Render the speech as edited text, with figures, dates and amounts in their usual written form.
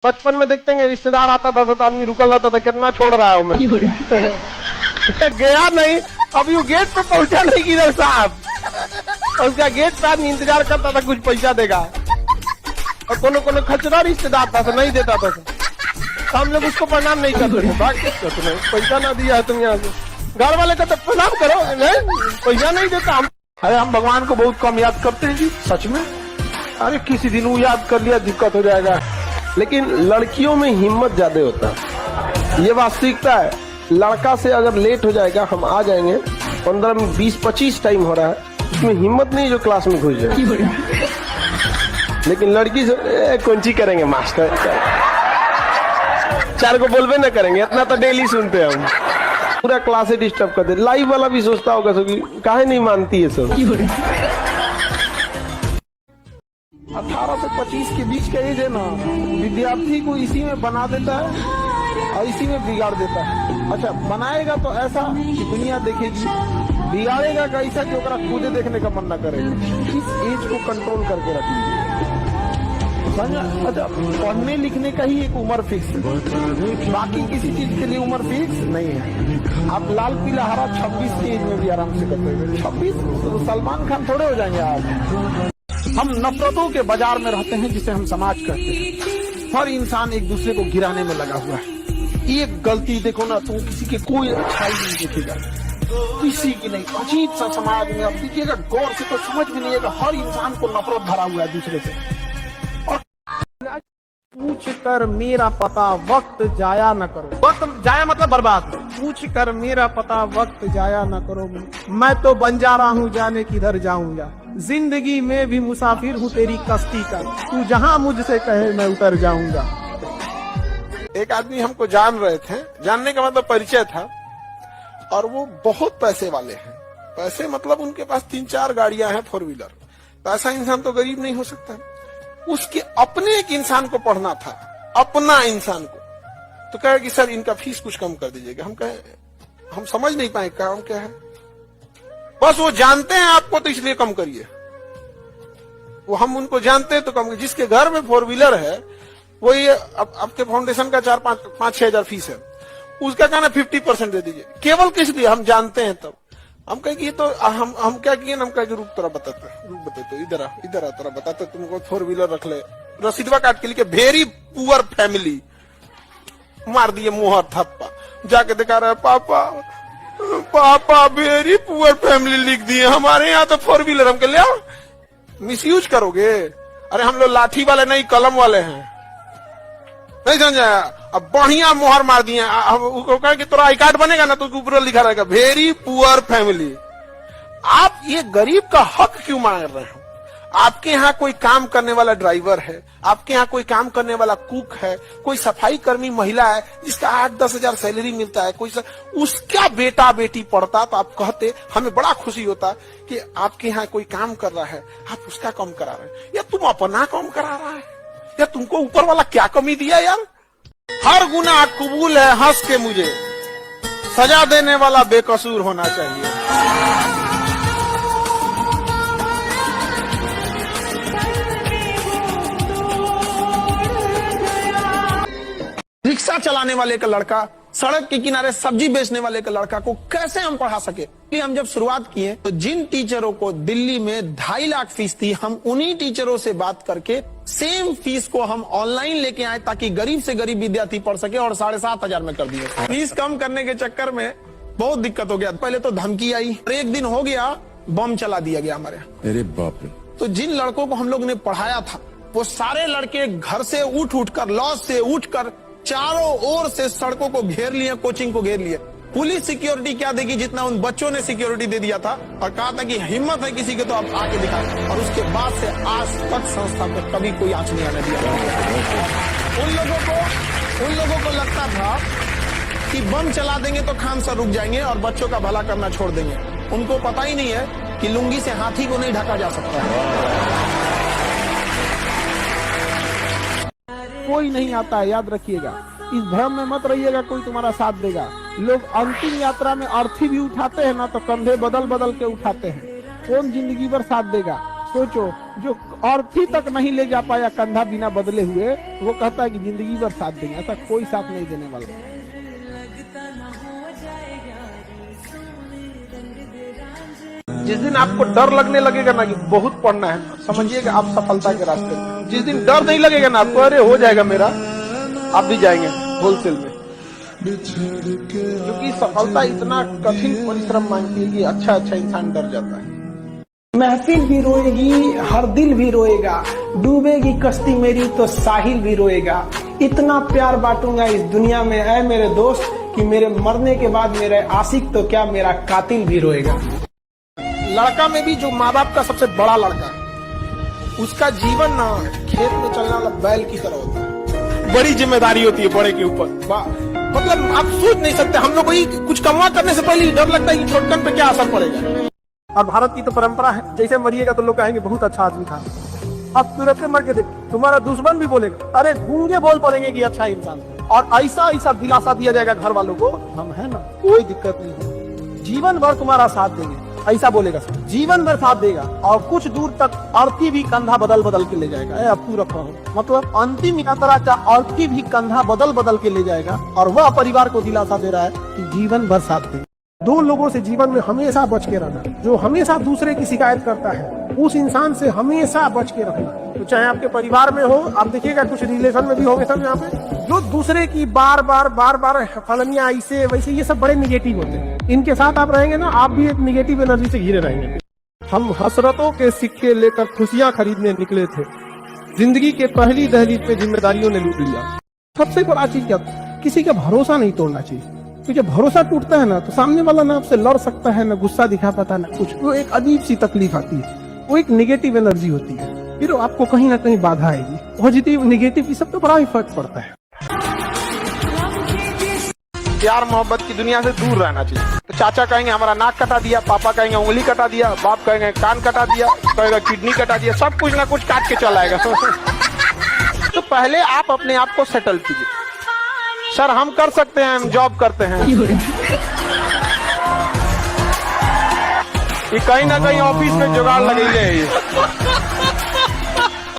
बचपन में देखते हैं रिश्तेदार आता था तो आदमी रुकल रहता था, कितना छोड़ रहा है मैं गया नहीं, अभी वो गेट पे पहुंचा नहीं किधर साहब, और उसका गेट पे आदमी इंतजार करता था कुछ पैसा देगा, और कोनो खचरा रिश्तेदार था तो नहीं देता था, तो हम लोग उसको प्रणाम नहीं करते थे, भाग करते पैसा ना दिया है तुम यहाँ से, घर वाले का तो प्रणाम करो, नहीं पैसा नहीं देता हम। अरे हम भगवान को बहुत कम याद करते हैं जी, सच में। अरे किसी दिन वो याद कर लिया दिक्कत हो जाएगा। लेकिन लड़कियों में हिम्मत ज्यादा होता है, ये वास्तविकता है। लड़का से अगर लेट हो जाएगा, हम आ जाएंगे 15 20 25 टाइम हो रहा है, उसमें हिम्मत नहीं जो क्लास में घुस जाए। लेकिन लड़की से कौन सी करेंगे मास्टर, चार को बोलबे ना करेंगे, इतना तो डेली सुनते हैं हम, पूरा क्लास से डिस्टर्ब कर दे। लाइव वाला भी सोचता होगा सब, काहे नहीं मानती है सब। 18 से 25 के बीच का एज है ना, विद्यार्थी को इसी में बना देता है और इसी में बिगाड़ देता है। अच्छा बनाएगा तो ऐसा कि दुनिया देखेगी, बिगाड़ेगा का ऐसा कि ओकरा खुद देखने का मन न करेगा। इस एज को कंट्रोल करके रखिए। अच्छा पढ़ने लिखने का ही एक उम्र फिक्स है, बाकी किसी चीज के लिए उम्र फिक्स नहीं है। आप लाल पीला हरा 26 की एज में भी आराम से करते, 26 तो सलमान खान थोड़े हो जाएंगे आप। हम नफरतों के बाजार में रहते हैं जिसे हम समाज कहते हैं। हर इंसान एक दूसरे को गिराने में लगा हुआ है। एक गलती देखो ना तो किसी के कोई अच्छाई नहीं दिखेगा, किसी की नहीं। अजीब सा समाज में अब देखिएगा गौर से तो समझ में नहीं आएगा, हर इंसान को नफरत भरा हुआ है दूसरे से। और पूछ कर मेरा पता वक्त जाया न करो, वक्त जाया मतलब बर्बाद। पूछ कर मेरा पता वक्त जाया न करो, मैं तो बन जा रहा हूँ जाने किधर जाऊंगा। जिंदगी में भी मुसाफिर हूँ तेरी कश्ती का, तू जहाँ मुझसे कहे मैं उतर जाऊंगा। एक आदमी हमको जान रहे थे, जानने का मतलब परिचय था, और वो बहुत पैसे वाले हैं। पैसे मतलब उनके पास 3-4 गाड़ियां हैं 4 व्हीलर। तो ऐसा इंसान तो गरीब नहीं हो सकता। उसके अपने एक इंसान को पढ़ना था, अपना इंसान को। तो कहे कि सर इनका फीस कुछ कम कर दीजिएगा। हम कहे हम समझ नहीं पाए काम क्या है, बस वो जानते हैं आपको तो इसलिए कम करिए। वो हम उनको जानते हैं तो कम। जिसके घर में 4 व्हीलर है वो ये आपके फाउंडेशन का 4-5-6 हजार फीस है, उसका कहना 50% दे दीजिए। केवल किस लिए, हम जानते हैं। तब हम कहे कि ये तो हम क्या किए, हम कहे कि रुक तोरा बताते, रुक बताते, इधर आ तोरा बताते, तुमको 4 व्हीलर रख ले। रसीदवा काट के लिखे वेरी पुअर फैमिली, मार दिए मुहर थप्पा। जाके दिखा रहा है पापा वेरी पुअर फैमिली लिख दिए, हमारे यहाँ तो 4 व्हीलर। हम कह लिया मिस यूज करोगे। अरे हम लोग लाठी वाले नहीं कलम वाले हैं, नहीं समझा। अब बढ़िया मोहर मार दिए। कहे कि तोरा आई कार्ड बनेगा ना तो ऊपर लिखा रहेगा वेरी पुअर फैमिली। आप ये गरीब का हक क्यों मांग रहे हो? आपके यहाँ कोई काम करने वाला ड्राइवर है, आपके यहाँ कोई काम करने वाला कुक है, कोई सफाई कर्मी महिला है जिसका 8-10 हजार सैलरी मिलता है, कोई उसका बेटा बेटी पढ़ता, तो आप कहते हमें बड़ा खुशी होता कि आपके यहाँ कोई काम कर रहा है, आप उसका कम करा रहे हैं, या तुम अपना कम करा रहा है, या तुमको ऊपर वाला क्या कमी दिया यार। हर गुनाह कबूल है हंस के मुझे, सजा देने वाला बेकसूर होना चाहिए। रिक्शा चलाने वाले का लड़का, सड़क के किनारे सब्जी बेचने वाले का लड़का को कैसे हम पढ़ा सके? हम जब शुरुआत किए तो जिन टीचरों को दिल्ली में 2.5 लाख फीस थी, हम उन्हीं टीचरों से बात करके सेम फीस को हम ऑनलाइन लेके आए ताकि गरीब से गरीब विद्यार्थी पढ़ सके, और 7,500 में कर दिए। फीस कम करने के चक्कर में बहुत दिक्कत हो गया। पहले तो धमकी आई, एक दिन हो गया बम चला दिया गया हमारे। अरे बाप रे। तो जिन लड़कों को हम लोग ने पढ़ाया था वो सारे लड़के घर से उठ कर, लॉज से उठ कर चारों ओर से सड़कों को घेर लिए, कोचिंग को घेर लिए। पुलिस सिक्योरिटी क्या देगी जितना उन बच्चों ने सिक्योरिटी दे दिया था, और कहा था कि हिम्मत है किसी के तो आप आके दिखाएं। और उसके बाद से आज तक संस्था को कभी कोई आंच नहीं आने दिया। उन लोगों को लगता था कि बम चला देंगे तो खान सर रुक जाएंगे और बच्चों का भला करना छोड़ देंगे। उनको पता ही नहीं है कि लुंगी से हाथी को नहीं ढका जा सकता है। कोई नहीं आता है, याद रखिएगा। इस भ्रम में मत रहिएगा कोई तुम्हारा साथ देगा। लोग अंतिम यात्रा में अर्थी भी उठाते हैं ना, तो कंधे बदल बदल के उठाते हैं। कौन जिंदगी भर साथ देगा? सोचो, जो अर्थी तक नहीं ले जा पाया कंधा बिना बदले हुए, वो कहता है कि जिंदगी भर साथ देंगे। ऐसा कोई साथ नहीं देने वाला। जिस दिन आपको डर लगने लगेगा ना कि बहुत पढ़ना है, समझिएगा आप सफलता के रास्ते में। जिस दिन डर नहीं लगेगा ना आपको, अरे हो जाएगा मेरा, आप भी जाएंगे होलसेल में। क्योंकि सफलता इतना कठिन परिश्रम मांगती है कि अच्छा इंसान डर जाता है। महफिल भी रोएगी, हर दिल भी रोएगा, डूबेगी कश्ती मेरी तो साहिल भी रोएगा। इतना प्यार बांटूंगा इस दुनिया में ऐ मेरे दोस्त कि मेरे मरने के बाद मेरे आशिक तो क्या मेरा कातिल भी रोएगा। लड़का में भी जो माँ बाप का सबसे बड़ा लड़का है, उसका जीवन ना खेत में चलने वाला बैल की तरह होता है। बड़ी जिम्मेदारी होती है बड़े के ऊपर। मतलब आप सोच नहीं सकते, हम लोग को कुछ कमा करने से पहले डर लगता है कि छोटकन पे क्या असर पड़ेगा। और भारत की तो परंपरा है, जैसे मरिएगा तो लोग कहेंगे बहुत अच्छा आदमी था। अब तुरंत मर के देख, तुम्हारा दुश्मन भी बोलेगा, अरे गूंगे बोल पड़ेंगे कि अच्छा इंसान। और ऐसा दिलासा दिया जाएगा घर वालों को, हम है ना, कोई दिक्कत नहीं है, जीवन भर तुम्हारा साथ देंगे, ऐसा बोलेगा। जीवन भर साथ देगा और कुछ दूर तक अर्थी भी कंधा बदल के ले जाएगा। अब तू रखा हो, मतलब अंतिम यात्रा का अर्थी भी कंधा बदल के ले जाएगा। और वह परिवार को दिलासा दे रहा है कि जीवन भर साथ देगा। दो लोगों से जीवन में हमेशा बच के रहना। जो हमेशा दूसरे की शिकायत करता है, उस इंसान से हमेशा बच के रखना। तो चाहे आपके परिवार में हो, आप देखिएगा कुछ रिलेशन में भी होंगे सब यहाँ पे, जो दूसरे की बार बार फलनिया ऐसे वैसे, ये सब बड़े निगेटिव होते हैं। इनके साथ आप रहेंगे ना, आप भी एक निगेटिव एनर्जी से घिरे रहेंगे। हम हसरतों के सिक्के लेकर खुशियां खरीदने निकले थे, जिंदगी के पहली दहलीज पे जिम्मेदारियों ने लूट लिया। सबसे बड़ा चीज क्या, किसी का भरोसा नहीं तोड़ना चाहिए। क्योंकि जब भरोसा टूटता है ना, तो सामने वाला ना आपसे लड़ सकता है, ना गुस्सा दिखा पाता, ना कुछ। वो एक अजीब सी तकलीफ आती है, वो एक निगेटिव एनर्जी होती है, फिर आपको कहीं ना कहीं बाधा आएगी। पॉजिटिव निगेटिव इस सब पे बड़ा इफेक्ट पड़ता है। प्यार मोहब्बत की दुनिया से दूर रहना चाहिए। तो चाचा कहेंगे हमारा नाक कटा दिया, पापा कहेंगे उंगली कटा दिया, बाप कहेंगे कान कटा दिया, कहेगा किडनी कटा दिया, सब कुछ ना कुछ काट के चला आएगा। तो पहले आप अपने आप को सेटल कीजिए। सर हम कर सकते हैं, हम जॉब करते हैं, ये कहीं ना कहीं ऑफिस में जुगाड़ लगेगी है ये।